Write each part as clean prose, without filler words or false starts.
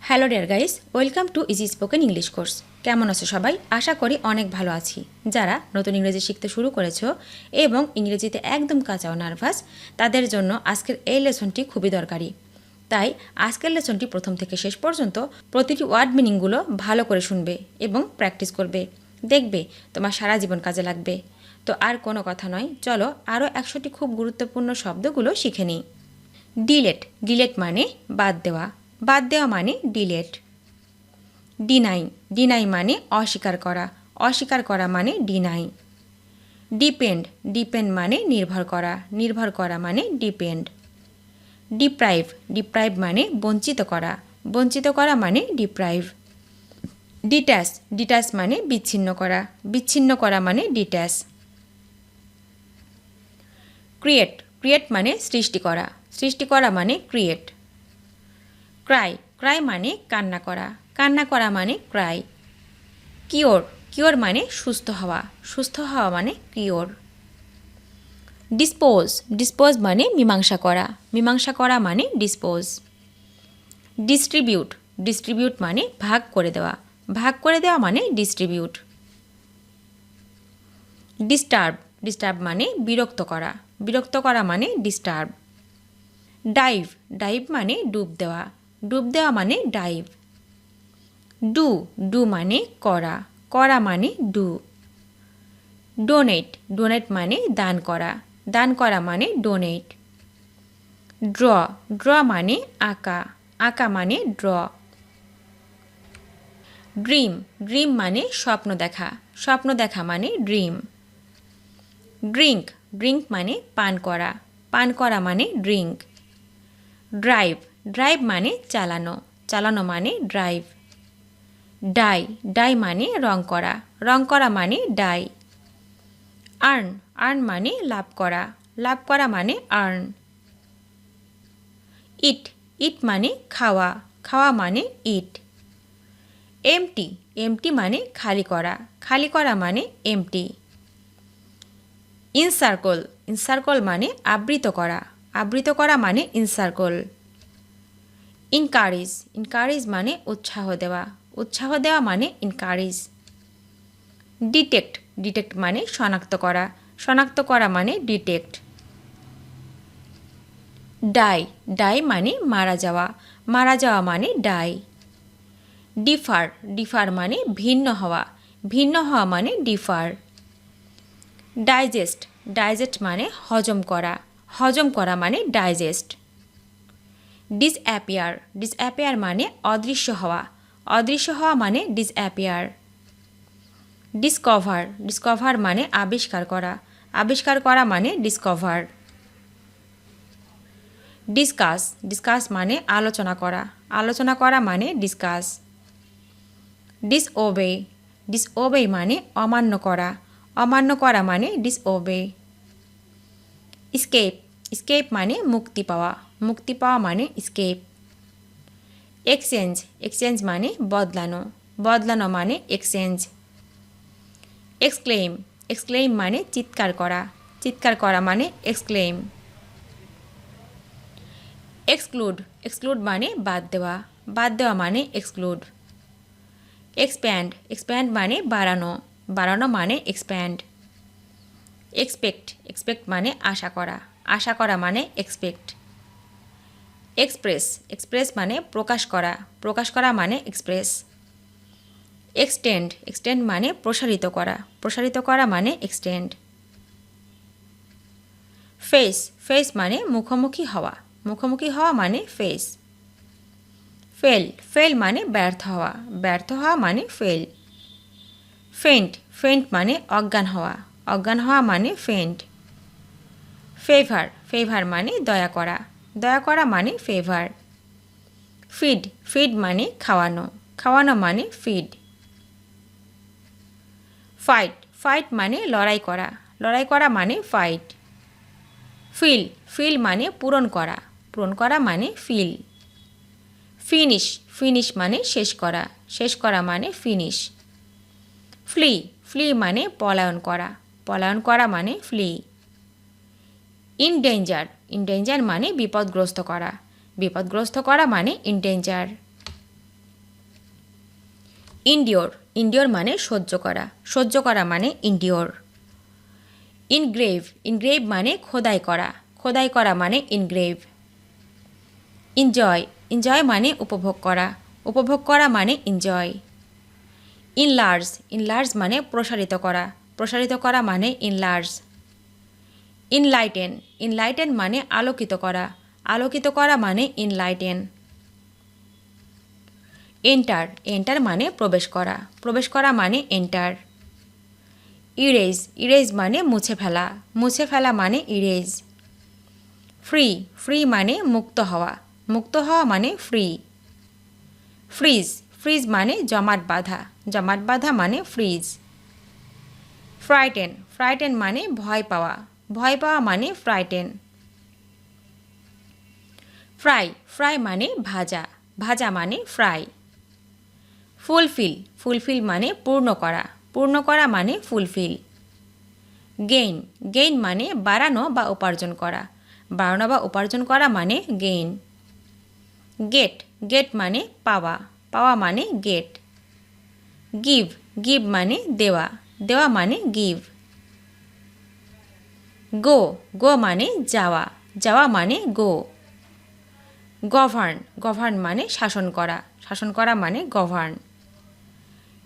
Hello dear guys, welcome to easy spoken English course. কেমন আছো সবাই? আশা করি অনেক ভালো আছি। যারা নতুন ইংরেজি শিখতে শুরু করেছো এবং ইংরেজিতে একদম কাঁচা ও নার্ভাস, তাদের জন্য আজকের এই লেসনটি খুবই দরকারি। তাই আজকের লেসনটি প্রথম থেকে শেষ পর্যন্ত প্রতিটি ওয়ার্ড মিনিংগুলো ভালো করে শুনবে এবং প্র্যাকটিস করবে। দেখবে তোমার সারা জীবন কাজে লাগবে। তো আর কোনো কথা নয়, চলো আরও 100টি খুব গুরুত্বপূর্ণ শব্দগুলো শিখে নিই। ডিলেট, ডিলেট মানে বাদ দেওয়া, বাদ দেওয়া মানে ডিলেট। ডিনাই, ডিনাই মানে অস্বীকার করা, অস্বীকার করা মানে ডিনাই। ডিপেন্ড, ডিপেন্ড মানে নির্ভর করা, নির্ভর করা মানে ডিপেন্ড। ডিপ্রাইভ, ডিপ্রাইভ মানে বঞ্চিত করা, বঞ্চিত করা মানে ডিপ্রাইভ। ডিট্যাচ, ডিট্যাচ মানে বিচ্ছিন্ন করা, বিচ্ছিন্ন করা মানে ডিট্যাচ। ক্রিয়েট, ক্রিয়েট মানে সৃষ্টি করা, সৃষ্টি করা মানে ক্রিয়েট। ক্রাই, ক্রাই মানে কান্না করা, কান্না করা মানে ক্রাই। কিওর, কিওর মানে সুস্থ হওয়া, সুস্থ হওয়া মানে কিওর। ডিসপোজ, ডিসপোজ মানে মীমাংসা করা, মীমাংসা করা মানে ডিসপোজ। ডিস্ট্রিবিউট, ডিস্ট্রিবিউট মানে ভাগ করে দেওয়া, ভাগ করে দেওয়া মানে ডিস্ট্রিবিউট। ডিস্টার্ব, ডিস্টার্ব মানে বিরক্ত করা, বিরক্ত করা মানে ডিস্টার্ব। ডাইভ, ডাইভ মানে ডুব দেওয়া, ডুব দেওয়া মানে ডাইভ। ডু, ডু মানে করা, করা মানে ডু। ডোনেট, ডোনেট মানে দান করা, দান করা মানে ডোনেট। ড্র, ড্র মানে আঁকা, আঁকা মানে ড্র। ড্রিম, ড্রিম মানে স্বপ্ন দেখা, স্বপ্ন দেখা মানে ড্রিম। ড্রিঙ্ক, ড্রিঙ্ক মানে পান করা, পান করা মানে ড্রিঙ্ক। ড্রাইভ, ড্রাইভ মানে চালানো, চালানো মানে ড্রাইভ। ডাই, ডাই মানে রং করা, রং করা মানে ডাই। আর্ন, আর্ন মানে লাভ করা, লাভ করা মানে আর্ন। ইট, ইট মানে খাওয়া, খাওয়া মানে ইট। এমটি, এমটি মানে খালি করা, খালি করা মানে এমটি। ইনসার্কল, ইনসার্কল মানে আবৃত করা, আবৃত করা মানে ইনসার্কল। ইনকারেজ, ইনকারেজ মানে উৎসাহ দেওয়া, উৎসাহ দেওয়া মানে ইনকারেজ। ডিটেক্ট, ডিটেক্ট মানে শনাক্ত করা, শনাক্ত করা মানে ডিটেক্ট। ডাই, ডাই মানে মারা যাওয়া, মারা যাওয়া মানে ডাই। ডিফার, ডিফার মানে ভিন্ন হওয়া, ভিন্ন হওয়া মানে ডিফার। ডাইজেস্ট, ডাইজেস্ট মানে হজম করা, হজম করা মানে ডাইজেস্ট। ডিসঅ্যাপিয়ার, ডিসঅ্যাপিয়ার মানে অদৃশ্য হওয়া, অদৃশ্য হওয়া মানে ডিসঅ্যাপিয়ার। ডিসকভার, ডিসকভার মানে আবিষ্কার করা, আবিষ্কার করা মানে ডিসকভার। ডিসকাস, ডিসকাস মানে আলোচনা করা, আলোচনা করা মানে ডিসকাস। ডিসওবে, ডিসওবে মানে অমান্য করা, অমান্য করা মানে ডিসওবে। স্কেপ, স্কেপ মানে মুক্তি পাওয়া, মুক্তি পাওয়া মানে স্কেপ। এক্সচেঞ্জ, এক্সচেঞ্জ মানে বদলানো, বদলানো মানে এক্সচেঞ্জ। এক্সক্লেম, এক্সক্লেম মানে চিৎকার করা, চিৎকার করা মানে এক্সক্লেম। এক্সক্লুড, এক্সক্লুড মানে বাদ দেওয়া, বাদ দেওয়া মানে এক্সক্লুড। এক্সপ্যান্ড, এক্সপ্যান্ড মানে বাড়ানো, বাড়ানো মানে এক্সপ্যান্ড। এক্সপেক্ট, এক্সপেক্ট মানে আশা করা, আশা করা মানে এক্সপেক্ট। এক্সপ্রেস, এক্সপ্রেস মানে প্রকাশ করা, প্রকাশ করা মানে এক্সপ্রেস। এক্সটেন্ড, এক্সটেন্ড মানে প্রসারিত করা, প্রসারিত করা মানে এক্সটেন্ড। ফেস, ফেস মানে মুখোমুখি হওয়া, মুখোমুখি হওয়া মানে ফেস। ফেল, ফেল মানে ব্যর্থ হওয়া, ব্যর্থ হওয়া মানে ফেল। ফেন্ট, ফেন্ট মানে অজ্ঞান হওয়া, অজ্ঞান হওয়া মানে ফেন্ট। ফেভার, ফেভার মানে দয়া করা, দয়া করা মানে ফেভার। ফিড, ফিড মানে খাওয়ানো, খাওয়ানো মানে ফিড। ফাইট, ফাইট মানে লড়াই করা, লড়াই করা মানে ফাইট। ফিল, ফিল মানে পূরণ করা, পূরণ করা মানে ফিল। ফিনিশ, ফিনিশ মানে শেষ করা, শেষ করা মানে ফিনিশ। ফ্লি, ফ্লি মানে পলায়ন করা, পলায়ন করা মানে ফ্লি। ইনডেঞ্জার, ইনডেঞ্জার মানে বিপদগ্রস্ত করা, বিপদগ্রস্ত করা মানে ইনডেঞ্জার। ইনডিওর, ইনডিওর মানে সহ্য করা, সহ্য করা মানে ইনডিওর। ইনগ্রেভ, ইনগ্রেভ মানে খোদাই করা, খোদাই করা মানে ইনগ্রেভ। এনজয়, এনজয় মানে উপভোগ করা, উপভোগ করা মানে এনজয়। ইনলার্জ, ইনলার্জ মানে প্রসারিত করা, প্রসারিত করা মানে ইনলার্জ। ইনলাইটেন, ইনলাইটেন মানে আলোকিত করা, আলোকিত করা মানে ইনলাইটেন। এন্টার, এন্টার মানে প্রবেশ করা, প্রবেশ করা মানে এন্টার। ইরেজ, ইরেজ মানে মুছে ফেলা, মুছে ফেলা মানে ইরেজ। ফ্রি, ফ্রি মানে মুক্ত হওয়া, মুক্ত হওয়া মানে ফ্রি। ফ্রিজ, ফ্রিজ মানে জমাট বাঁধা, জমাট বাঁধা মানে ফ্রিজ। ফ্রাইটেন, ফ্রাইটেন মানে ভয় পাওয়া, ভয় পাওয়া মানে ফ্রাইটেন। ফ্রাই, ফ্রাই মানে ভাজা, ভাজা মানে ফ্রাই। ফুলফিল, ফুলফিল মানে পূর্ণ করা, পূর্ণ করা মানে ফুলফিল। গেইন, গেইন মানে বাড়ানো বা উপার্জন করা, বাড়ানো বা উপার্জন করা মানে গেইন। গেট, গেট মানে পাওয়া, পাওয়া মানে গেট। গিভ, গিভ মানে দেওয়া, দেওয়া মানে গিভ। গো, গো মানে যাওয়া, যাওয়া মানে গো। গভার্ন, গভার্ন মানে শাসন করা, শাসন করা মানে গভার্ন।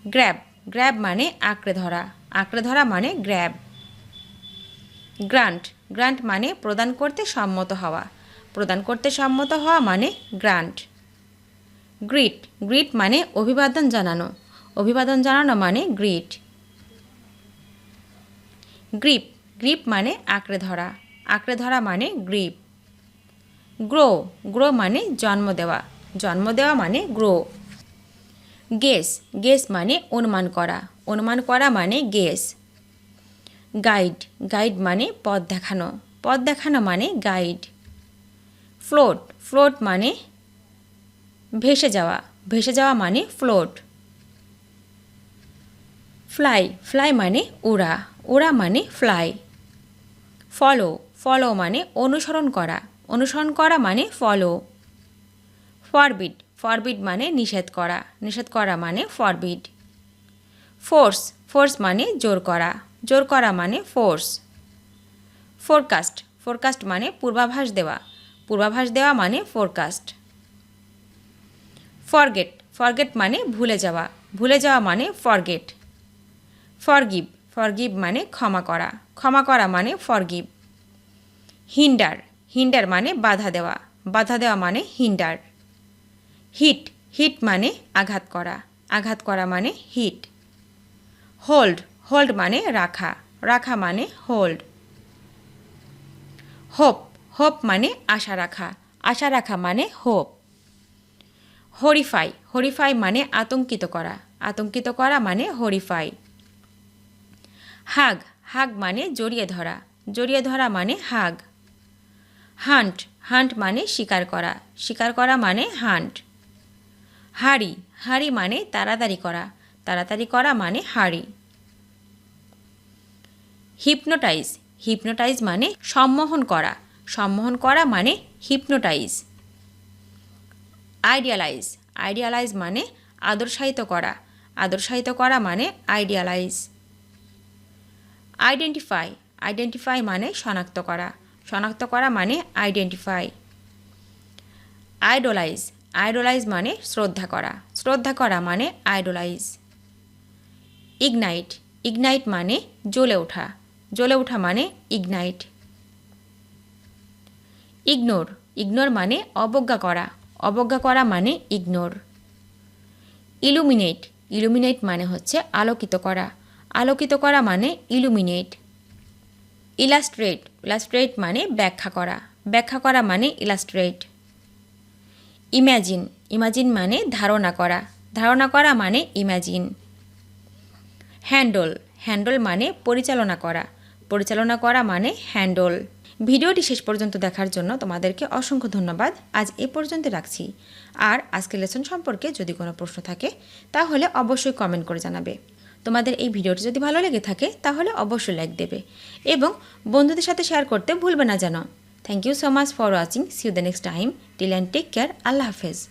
গ্র্যাব, গ্র্যাব মানে আঁকড়ে ধরা, আঁকড়ে ধরা মানে গ্র্যাব। গ্রান্ট, গ্রান্ট মানে প্রদান করতে সম্মত হওয়া, প্রদান করতে সম্মত হওয়া মানে গ্রান্ট। গ্রিট, গ্রিট মানে অভিবাদন জানানো, অভিবাদন জানানো মানে গ্রিট। গ্রিপ, গ্রিপ মানে আঁকড়ে ধরা, আঁকড়ে ধরা মানে গ্রিপ। গ্রো, গ্রো মানে জন্ম দেওয়া, জন্ম দেওয়া মানে গ্রো। গেস, গেস মানে অনুমান করা, অনুমান করা মানে গেস। গাইড, গাইড মানে পথ দেখানো, পথ দেখানো মানে গাইড। ফ্লোট, ফ্লোট মানে ভেসে যাওয়া, ভেসে যাওয়া মানে ফ্লোট। ফ্লাই, ফ্লাই মানে উড়া, উড়া মানে ফ্লাই। ফলো, ফলো মানে অনুসরণ করা, অনুসরণ করা মানে ফলো। ফরবিড, ফরবিড মানে নিষেধ করা, নিষেধ করা মানে ফরবিড। ফোর্স, ফোর্স মানে জোর করা, জোর করা মানে ফোর্স। ফোরকাস্ট, ফোরকাস্ট মানে পূর্বাভাস দেওয়া, পূর্বাভাস দেওয়া মানে ফোরকাস্ট। ফরগেট, ফরগেট মানে ভুলে যাওয়া, ভুলে যাওয়া মানে ফরগেট। ফরগিভ, ফরগিভ মানে ক্ষমা করা, ক্ষমা করা মানে ফরগিভ। হিন্ডার, হিন্ডার মানে বাধা দেওয়া, বাধা দেওয়া মানে হিন্ডার। হিট, হিট মানে আঘাত করা, আঘাত করা মানে হিট। হোল্ড, হোল্ড মানে রাখা, রাখা মানে হোল্ড। হোপ, হোপ মানে আশা রাখা, আশা রাখা মানে হোপ। হরিফাই, হরিফাই মানে আতঙ্কিত করা, আতঙ্কিত করা মানে হরিফাই। হাগ, হাগ মানে জড়িয়ে ধরা, জড়িয়ে ধরা মানে হাগ। হান্ট, হান্ট মানে শিকার করা, শিকার করা মানে হান্ট। হাড়ি, হাড়ি মানে তাড়াতাড়ি করা, তাড়াতাড়ি করা মানে হাড়ি। হিপনোটাইজ, হিপনোটাইজ মানে সম্মোহন করা, সম্মোহন করা মানে হিপনোটাইজ। আইডিয়ালাইজ, আইডিয়ালাইজ মানে আদর্শায়িত করা, আদর্শায়িত করা মানে আইডিয়ালাইজ। আইডেন্টিফাই, আইডেন্টিফাই মানে শনাক্ত করা, শনাক্ত করা মানে আইডেন্টিফাই। আইডোলাইজ, আইডোলাইজ মানে শ্রদ্ধা করা, শ্রদ্ধা করা মানে আইডোলাইজ। ইগনাইট, ইগনাইট মানে জ্বলে ওঠা, জ্বলে ওঠা মানে ইগনাইট। ইগনোর, ইগনোর মানে অবজ্ঞা করা, অবজ্ঞা করা মানে ইগনোর। ইলুমিনেট, ইলুমিনেট মানে হচ্ছে আলোকিত করা, আলোকিত করা মানে ইলুমিনেট। ইলাস্ট্রেট, ইলাস্ট্রেট মানে ব্যাখ্যা করা, ব্যাখ্যা করা মানে ইলাস্ট্রেট। ইম্যাজিন, ইমাজিন মানে ধারণা করা, ধারণা করা মানে ইম্যাজিন। হ্যান্ডল, হ্যান্ডল মানে পরিচালনা করা, পরিচালনা করা মানে হ্যান্ডল। ভিডিওটি শেষ পর্যন্ত দেখার জন্য তোমাদেরকে অসংখ্য ধন্যবাদ। আজ এ পর্যন্ত রাখছি। আর আজকের লেসন সম্পর্কে যদি কোনো প্রশ্ন থাকে তাহলে অবশ্যই কমেন্ট করে জানাবে। তোমাদের এই ভিডিওটি যদি ভালো লেগে থাকে তাহলে অবশ্যই লাইক দেবে এবং বন্ধুদের সাথে শেয়ার করতে ভুলবে না যেন। Thank you so much for watching. See you the next time. Till and take care. Allah হাফেজ।